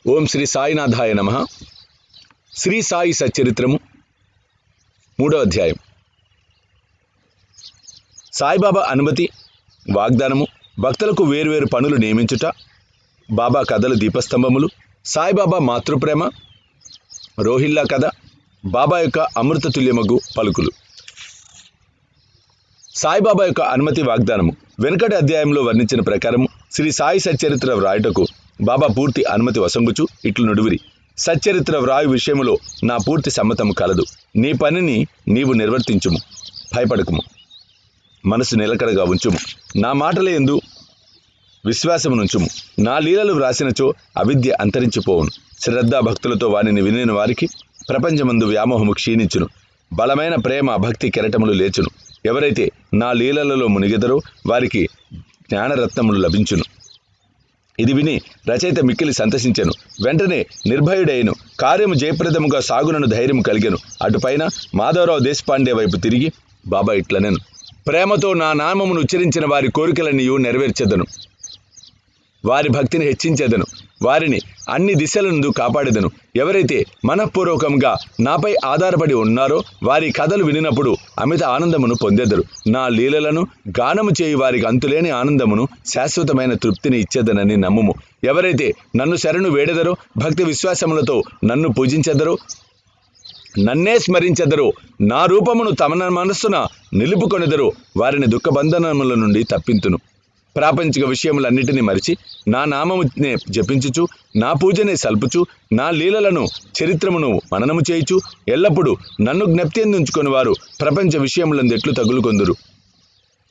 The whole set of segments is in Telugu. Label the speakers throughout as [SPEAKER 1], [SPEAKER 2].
[SPEAKER 1] ఓం శ్రీ సాయినాథాయ నమః. శ్రీ సాయి సచ్చరిత్రము 3వ అధ్యాయం. సాయిబాబా అనుమతి, వాగ్దానము, భక్తులకు వేర్వేరు పనులు నియమించుట, బాబా కథలు దీపస్తంభములు, సాయిబాబా మాతృప్రేమ, రోహిల్లా కథ, బాబా యొక్క అమృతతుల్యమగు పలుకులు. సాయిబాబా యొక్క అనుమతి, వాగ్దానము. వెనుకటి అధ్యాయంలో వర్ణించిన ప్రకారము శ్రీ సాయి సచ్చరిత్ర వ్రాయుటకు బాబా పూర్తి అనుమతి వసంగుచు ఇట్లు నుడివిరి: సచ్చరిత్ర వ్రాయు విషయములో నా పూర్తి సమ్మతము కలదు. నీ పనిని నీవు నిర్వర్తించుము, భయపడకుము, మనసు నిలకడగా ఉంచుము, నా మాటల యందు విశ్వాసమునుంచుము. నా లీలలు వ్రాసినచో అవిద్య అంతరించిపోవును. శ్రద్ధా భక్తులతో వానిని వినిన వారికి ప్రపంచమందు వ్యామోహము క్షీణించును, బలమైన ప్రేమ భక్తి కెరటములు లేచును. ఎవరైతే నా లీలలలో మునిగెదరో వారికి జ్ఞానరత్నములు లభించును. ఇది విని రచయిత మిక్కిలి సంతసించెను. వెంటనే నిర్భయుడైను, కార్యము జయప్రదముగా సాగునను ధైర్యము కలిగెను. అటుపైన మాధవరావు దేశపాండే వైపు తిరిగి బాబా ఇట్లనెను: ప్రేమతో నా నామమును ఉచ్చరించిన వారి కోరికలన్నీయు నెరవేర్చెదను, వారి భక్తిని హెచ్చించెదను, వారిని అన్ని దిశలందు కాపాడెదను. ఎవరైతే మనఃపూర్వకంగా నాపై ఆధారపడి ఉన్నారో వారి కథలు వినినప్పుడు అమిత ఆనందమును పొందెదరు. నా లీలలను గానము చేయి వారికి అంతులేని ఆనందమును, శాశ్వతమైన తృప్తిని ఇచ్చేదనని నమ్ముము. ఎవరైతే నన్ను శరణు వేడెదరో, భక్తి విశ్వాసములతో నన్ను పూజించెదరో, నన్నే స్మరించెదరో, నా రూపమును తమ మనస్సున నిలుపుకొనెదరో వారిని దుఃఖబంధనముల నుండి తప్పింతును. ప్రాపంచిక విషయములన్నిటినీ మరిచి నా నామమునే జపించుచు, నా పూజనే సల్పుచు, నా లీలలను చరిత్రమును మననము చేయుచు, ఎల్లప్పుడూ నన్ను జ్ఞప్తించుకొని వారు ప్రపంచ విషయములందెట్లు తగులుకొందురు.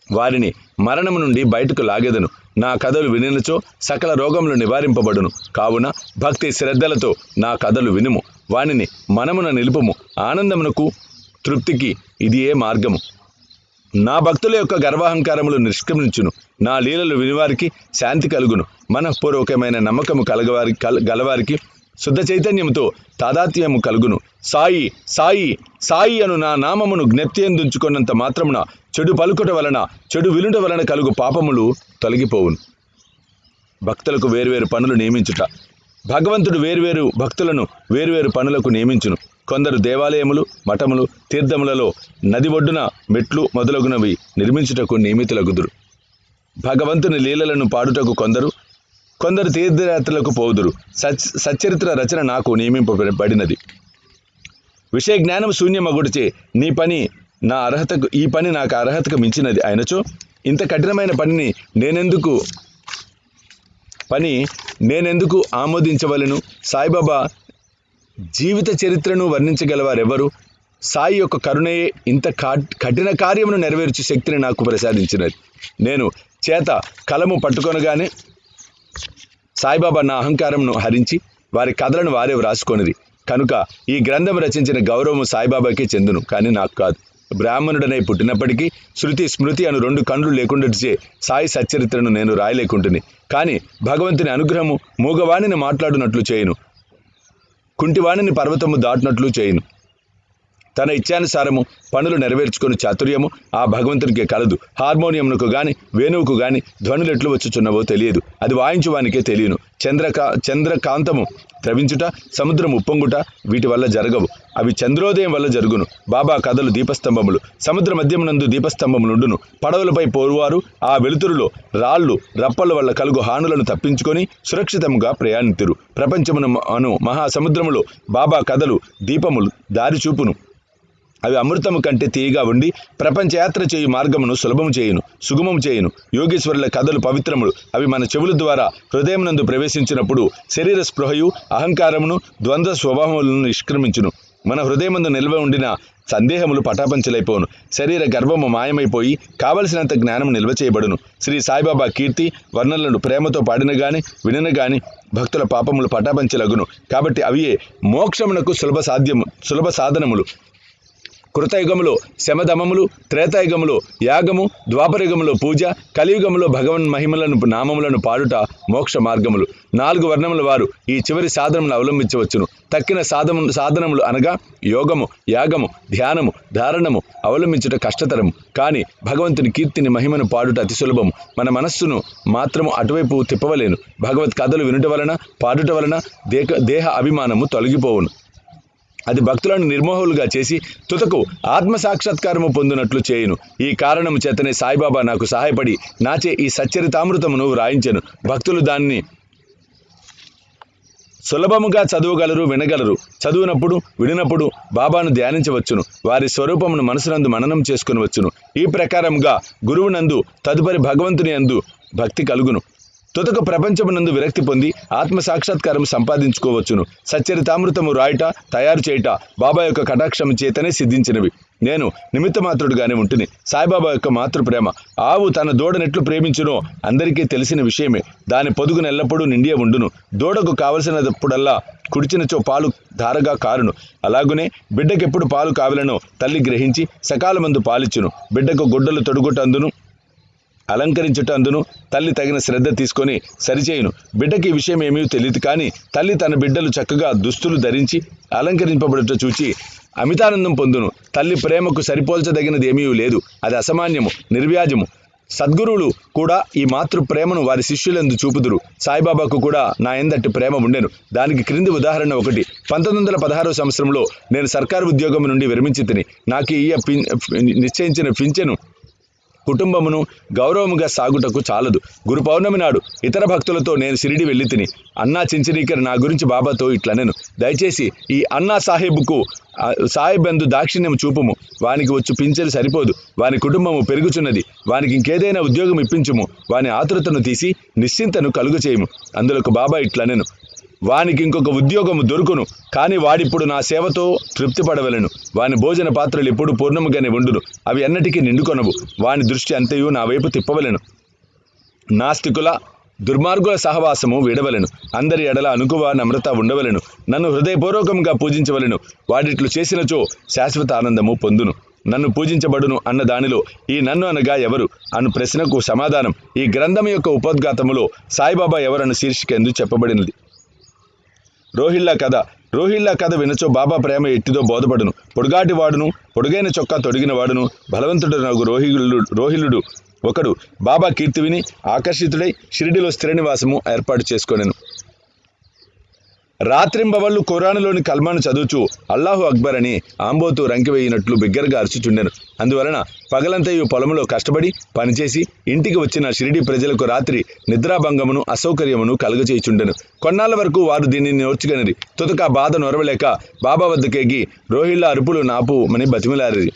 [SPEAKER 1] వారిని మరణము నుండి బయటకు లాగెదను. నా కథలు వినినచో సకల రోగములు నివారింపబడును. కావున భక్తి శ్రద్ధలతో నా కథలు వినుము, వానిని మనమున నిలుపుము. ఆనందమునకు తృప్తికి ఇది ఏ మార్గము. నా భక్తుల యొక్క గర్వాహంకారములు నిష్క్రమించును. నా లీలలు వినివారికి శాంతి కలుగును. మనఃపూర్వకమైన నమ్మకము గలవారికి శుద్ధ చైతన్యముతో తాదాత్మ్యము కలుగును. సాయి సాయి సాయి అను నా నామమును జ్ఞప్తియందుంచుకున్నంత మాత్రమున చెడు పలుకుట వలన, చెడు వినుట వలన కలుగు పాపములు తొలగిపోవును. భక్తులకు వేర్వేరు పనులు నియమించుట. భగవంతుడు వేర్వేరు భక్తులను వేర్వేరు పనులకు నియమించును. కొందరు దేవాలయములు, మఠములు, తీర్థములలో, నది ఒడ్డున మెట్లు మొదలగునవి నిర్మించుటకు నియమితులగుదురు. భగవంతుని లీలలను పాడుటకు కొందరు తీర్థయాత్రలకు పోవుదురు. సచ్చరిత్ర రచన నాకు నియమింపబడినది. విషయ జ్ఞానం శూన్యమగుడిచే ఈ పని నాకు అర్హతకు మించినది అయినచో ఇంత కఠినమైన పనిని నేనెందుకు ఆమోదించవలెను? సాయిబాబా జీవిత చరిత్రను వర్ణించగలవారెవరు? సాయి యొక్క కరుణయే ఇంత కఠిన కార్యమును నెరవేర్చు శక్తిని నాకు ప్రసాదించినది. నేను చేత కలము పట్టుకొనగానే సాయిబాబా నా అహంకారమును హరించి వారి కథలను వారే వ్రాసుకొనిరి. కనుక ఈ గ్రంథం రచించిన గౌరవము సాయిబాబాకే చెందును, కానీ నాకు కాదు. బ్రాహ్మణుడనై పుట్టినప్పటికీ శృతి స్మృతి అను 2 కన్నులు లేకుండాచే సాయి సచ్చరిత్రను నేను రాయలేకుంటుని. కానీ భగవంతుని అనుగ్రహము మూగవాణిని మాట్లాడునట్లు చేయును, కుంటివాణిని పర్వతము దాటినట్లు చేయును. తన ఇచ్చానుసారము పనులు నెరవేర్చుకుని చాతుర్యము ఆ భగవంతునికే కలదు. హార్మోనియంకు గాని వేణువుకు గాని ధ్వనులు ఎట్లు వచ్చుచున్నవో తెలియదు, అది వాయించువానికే తెలియను. చంద్రకాంతము ద్రవించుట, సముద్రం ఉప్పొంగుట వీటి వల్ల జరగవు, అవి చంద్రోదయం వల్ల జరుగును. బాబా కథలు దీపస్తంభములు. సముద్ర మధ్యమునందు దీపస్తంభములుండును. పడవలపై పోరువారు ఆ వెలుతురులో రాళ్ళు రప్పల వల్ల కలుగు హానులను తప్పించుకొని సురక్షితముగా ప్రయాణితురు. ప్రపంచమును మహాసముద్రములో బాబా కథలు దీపములు దారి చూపును. అవి అమృతము కంటే తీయగా ఉండి ప్రపంచయాత్ర చేయు మార్గమును సులభము చేయును, సుగమము చేయును. యోగేశ్వరుల కథలు పవిత్రములు. అవి మన చెవుల ద్వారా హృదయమునందు ప్రవేశించినప్పుడు శరీర స్పృహయు, అహంకారమును, ద్వంద్వ స్వభావములను నిష్క్రమించును. మన హృదయమందు నిల్వ ఉండిన సందేహములు పటాపంచలైపోవును. శరీర గర్భము మాయమైపోయి కావలసినంత జ్ఞానము నిల్వ చేయబడును. శ్రీ సాయిబాబా కీర్తి వర్ణనలను ప్రేమతో పాడిన గాని వినిన గాని భక్తుల పాపములు పటాపంచలగును. కాబట్టి అవియే మోక్షమునకు సులభ సాధనములు. కృతయుగములో శమధమములు, త్రేతాయుగములో యాగము, ద్వాపరయుగములో పూజ, కలియుగములో భగవన్ మహిమలను నామములను పాడుట మోక్ష మార్గములు. 4 వర్ణముల వారు ఈ చివరి సాధనమును అవలంబించవచ్చును. తక్కిన సాధనములు అనగా యోగము, యాగము, ధ్యానము, ధారణము అవలంబించుట కష్టతరము. కానీ భగవంతుని కీర్తిని మహిమను పాడుట అతి సులభము. మన మనస్సును మాత్రము అటువైపు తిప్పవలేను. భగవత్ కథలు వినుట వలన, పాడుట వలన దేహ అభిమానము తొలగిపోవును. అది భక్తులను నిర్మోహులుగా చేసి తుదకు ఆత్మసాక్షాత్కారము పొందినట్లు చేయును. ఈ కారణము చేతనే సాయిబాబా నాకు సహాయపడి నాచే ఈ సచ్చరితామృతమును వ్రాయించెను. భక్తులు దాన్ని సులభముగా చదవగలరు, వినగలరు. చదువునప్పుడు, విడినప్పుడు బాబాను ధ్యానించవచ్చును. వారి స్వరూపమును మనసునందు మననం చేసుకునవచ్చును. ఈ ప్రకారముగా గురువునందు తదుపరి భగవంతుని యందు భక్తి కలుగును. తుదకు ప్రపంచమునందు విరక్తి పొంది ఆత్మ సాక్షాత్కారం సంపాదించుకోవచ్చును. సచ్చరితామృతము రాయుట, తయారు చేయుట బాబా యొక్క కటాక్షము చేతనే సిద్ధించినవి. నేను నిమిత్త మాత్రుడుగానే ఉంటుని. సాయిబాబా యొక్క మాతృప్రేమ. ఆవు తన దూడనెట్లు ప్రేమించునో అందరికీ తెలిసిన విషయమే. దాని పొదుగును ఎల్లప్పుడూ నిండియే ఉండును. దూడకు కావలసినప్పుడల్లా కుడిచినచో పాలు ధారగా కారును. అలాగునే బిడ్డకెప్పుడు పాలు కావాలనో తల్లి గ్రహించి సకాలమందు పాలిచ్చును. బిడ్డకు గుడ్డలు తొడుగుటందును అలంకరించుటందును తల్లి తగిన శ్రద్ధ తీసుకొని సరిచేయును. బిడ్డకి ఈ విషయం ఏమీ తెలియదు. కానీ తల్లి తన బిడ్డలు చక్కగా దుస్తులు ధరించి అలంకరింపబడుట చూచి అమితానందం పొందును. తల్లి ప్రేమకు సరిపోల్చదగినది ఏమీ లేదు. అది అసామాన్యము, నిర్వ్యాజము. సద్గురువులు కూడా ఈ మాతృ ప్రేమను వారి శిష్యులందు చూపుదురు. సాయిబాబాకు కూడా నా ఎందటి ప్రేమ ఉండెను. దానికి క్రింది ఉదాహరణ ఒకటి. 1916వ సంవత్సరంలో నేను సర్కారు ఉద్యోగం నుండి విరమించి తిని నాకు నిశ్చయించిన పింఛను కుటుంబమును గౌరవముగా సాగుటకు చాలదు. గురు పౌర్ణమి నాడు ఇతర భక్తులతో నేను షిరిడి వెళ్ళి తిని అన్నా చించనీకర్ నా గురించి బాబాతో ఇట్లనెను. దయచేసి ఈ అన్నా సాహెబ్ యందు దాక్షిణ్యం చూపుము. వానికి వచ్చు పింఛను సరిపోదు. వాని కుటుంబము పెరుగుచున్నది. వానికి ఇంకేదైనా ఉద్యోగం ఇప్పించుము. వాని ఆతృతను తీసి నిశ్చింతను కలుగు చేయుము. అందులోకి బాబా ఇట్లనెను, వానికి ఇంకొక ఉద్యోగము దొరుకును. కానీ వాడిప్పుడు నా సేవతో తృప్తి పడవలను. వాని భోజన పాత్రలు ఎప్పుడు పూర్ణముగానే ఉండును. అవి అన్నటికీ నిండుకొనవు. వాని దృష్టి అంతయు నా వైపు తిప్పవలను. నాస్తికుల దుర్మార్గుల సహవాసము వీడవలను. అందరి ఎడల అనుకువ నమ్రత ఉండవలను. నన్ను హృదయపూర్వకంగా పూజించవలను. వాడిట్లు చేసినచో శాశ్వత ఆనందము పొందును. నన్ను పూజించబడును అన్న దానిలో ఈ నన్ను అనగా ఎవరు అను ప్రశ్నకు సమాధానం ఈ గ్రంథం యొక్క ఉపోద్ఘాతములో సాయిబాబా ఎవరన్న శీర్షికందు చెప్పబడినది. రోహిల్లా కథ వినచో బాబా ప్రేమ ఎట్టిదో బోధపడును. పొడుగాటి వాడును, పొడుగైన చొక్కా తొడిగిన వాడును, బలవంతుడు నాకు రోహిల్లుడు ఒకడు బాబా కీర్తి విని ఆకర్షితుడై షిరిడిలో స్థిర నివాసము ఏర్పాటు చేసుకొనెను. రాత్రింబవళ్ళు ఖురానులోని కల్మాను చదువుచు అల్లాహు అక్బర్ అని ఆంబోతు రంకివేయినట్లు బిగ్గరగా అరుచుచుండెను. అందువలన పగలంతయు పొలములో కష్టపడి పనిచేసి ఇంటికి వచ్చిన షిరిడి ప్రజలకు రాత్రి నిద్రాభంగమును అసౌకర్యమును కలుగచేయుచుండెను. కొన్నాళ్ల వరకు వారు దీనిని నోర్చుగనిరి. తుదక బాధ నొరవలేక బాబా వద్దకేగి రోహిల్లా అరుపులు నాపుమని బతిమిలారిరి.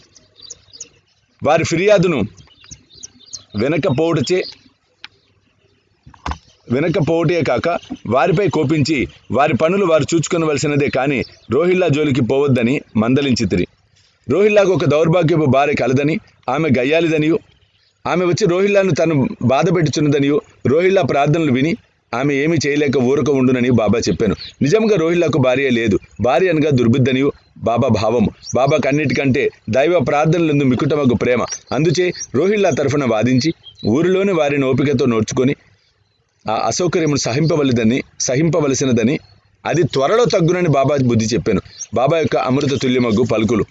[SPEAKER 1] వారి ఫిర్యాదును వినకపోవటే కాక వారిపై కోపించి వారి పనులు వారు చూచుకొనవలసినదే కానీ రోహిల్లా జోలికి పోవద్దని మందలించితిరి. రోహిల్లాకు ఒక దౌర్భాగ్యపు భార్య కలదని, ఆమె గయ్యాలిదనియు, ఆమె వచ్చి రోహిల్లాను తను బాధ పెట్టుచున్నదనియు రోహిల్లా ప్రార్థనలు విని ఆమె ఏమీ చేయలేక ఊరక ఉండునని బాబా చెప్పాను. నిజంగా రోహిల్లాకు భార్య లేదు. భార్య అనగా దుర్బుద్ధనియు బాబా భావము. బాబాకు అన్నిటికంటే దైవ ప్రార్థనలందు మికుటమగు ప్రేమ. అందుచే రోహిల్లా తరఫున వాదించి ఊరిలోని వారిని ఓపికతో నోర్చుకొని ఆ అసౌకర్యమును సహింపవలసినదని అది త్వరలో తగ్గునని బాబా బుద్ధి చెప్పాను. బాబా యొక్క అమృత తుల్యమగ్గు పలుకులు.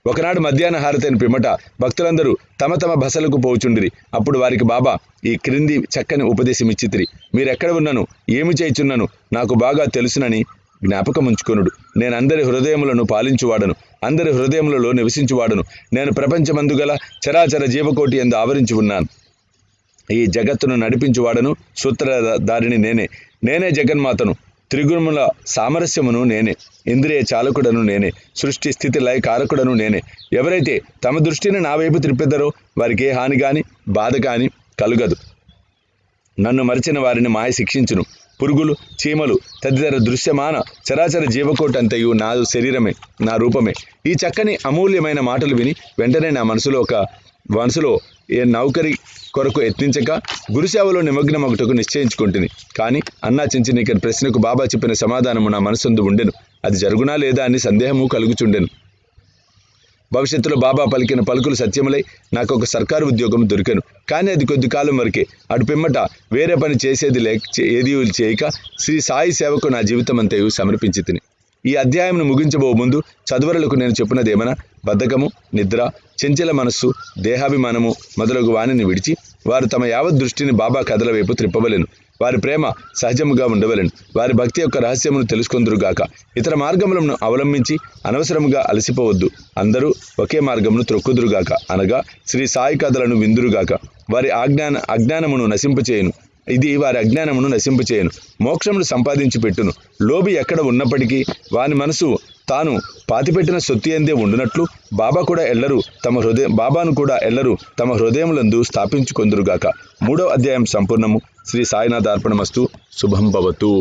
[SPEAKER 1] ఒకనాడు మధ్యాహ్న హారతైన పిమ్మట భక్తులందరూ తమ తమ బసలకు పోవుచుండిరి. అప్పుడు వారికి బాబా ఈ క్రింది చక్కని ఉపదేశమిచ్చితిరి. మీరెక్కడ ఉన్నను, ఏమి చేయుచున్నను నాకు బాగా తెలుసునని జ్ఞాపకముంచుకొనుడు. నేను అందరి హృదయములను పాలించువాడను, అందరి హృదయములలో నివసించువాడను. నేను ప్రపంచమందుగల చరాచర జీవకోటి యందు ఆవరించి ఉన్నాను. ఈ జగత్తును నడిపించువాడను, సూత్రధారిని నేనే జగన్మాతను, త్రిగుణముల సామరస్యమును నేనే, ఇంద్రియ చాలకుడను నేనే, సృష్టి స్థితి లయ కారకుడను నేనే. ఎవరైతే తమ దృష్టిని నా వైపు త్రిప్పెదరో వారికి ఏ హాని కానీ బాధ కానీ కలుగదు. నన్ను మరిచిన వారిని మాయ శిక్షించును. పురుగులు, చీమలు తదితర దృశ్యమాన చరాచర జీవకోటి అంతయు నా శరీరమే, నా రూపమే. ఈ చక్కని అమూల్యమైన మాటలు విని వెంటనే నా మనసులో ఏ నౌకరి కొరకు యత్నించక గురుసేవలో నిమగ్నమగుటకు నిశ్చయించుకుంటుంది. కానీ అన్నా చించనీకర్ ప్రశ్నకు బాబా చెప్పిన సమాధానము నా మనసందు ఉండెను. అది జరుగునా లేదా అని సందేహము కలుగుచుండెను. భవిష్యత్తులో బాబా పలికిన పలుకులు సత్యములై నాకు ఒక సర్కారు ఉద్యోగం దొరికాను. కానీ అది కొద్ది కాలం వరకే. అటు పిమ్మట వేరే పని చేసేది ఏదీ చేయక శ్రీ సాయి సేవకు నా జీవితం అంతయు సమర్పించి తిని. ఈ అధ్యాయంను ముగించబో ముందు చదువరులకు నేను చెప్పినదేమన్నా, బద్ధకము, నిద్ర, చెంచల మనస్సు, దేహాభిమానము మొదలగు వాణిని విడిచి వారు తమ యావత్ దృష్టిని బాబా కథల వైపు త్రిప్పవలెను. వారి ప్రేమ సహజముగా ఉండవలెను. వారి భక్తి యొక్క రహస్యమును తెలుసుకొందురుగాక. ఇతర మార్గములను అవలంబించి అనవసరముగా అలసిపోవద్దు. అందరూ ఒకే మార్గమును త్రొక్కుదురుగాక. అనగా శ్రీ సాయి కథలను విందురుగాక. వారి అజ్ఞానమును నశింపచేయును. ఇది వారి అజ్ఞానమును నశింపచేయను, మోక్షమును సంపాదించి పెట్టును. లోబి ఎక్కడ ఉన్నప్పటికీ వాని మనసు తాను పాతిపెట్టిన సొత్తు ఎందే ఉండునట్లు బాబాను కూడా ఎల్లరూ తమ హృదయములందు స్థాపించుకొందురుగాక. 3వ అధ్యాయం సంపూర్ణము. శ్రీ సాయినాథార్పణమస్తు. శుభం భవతు.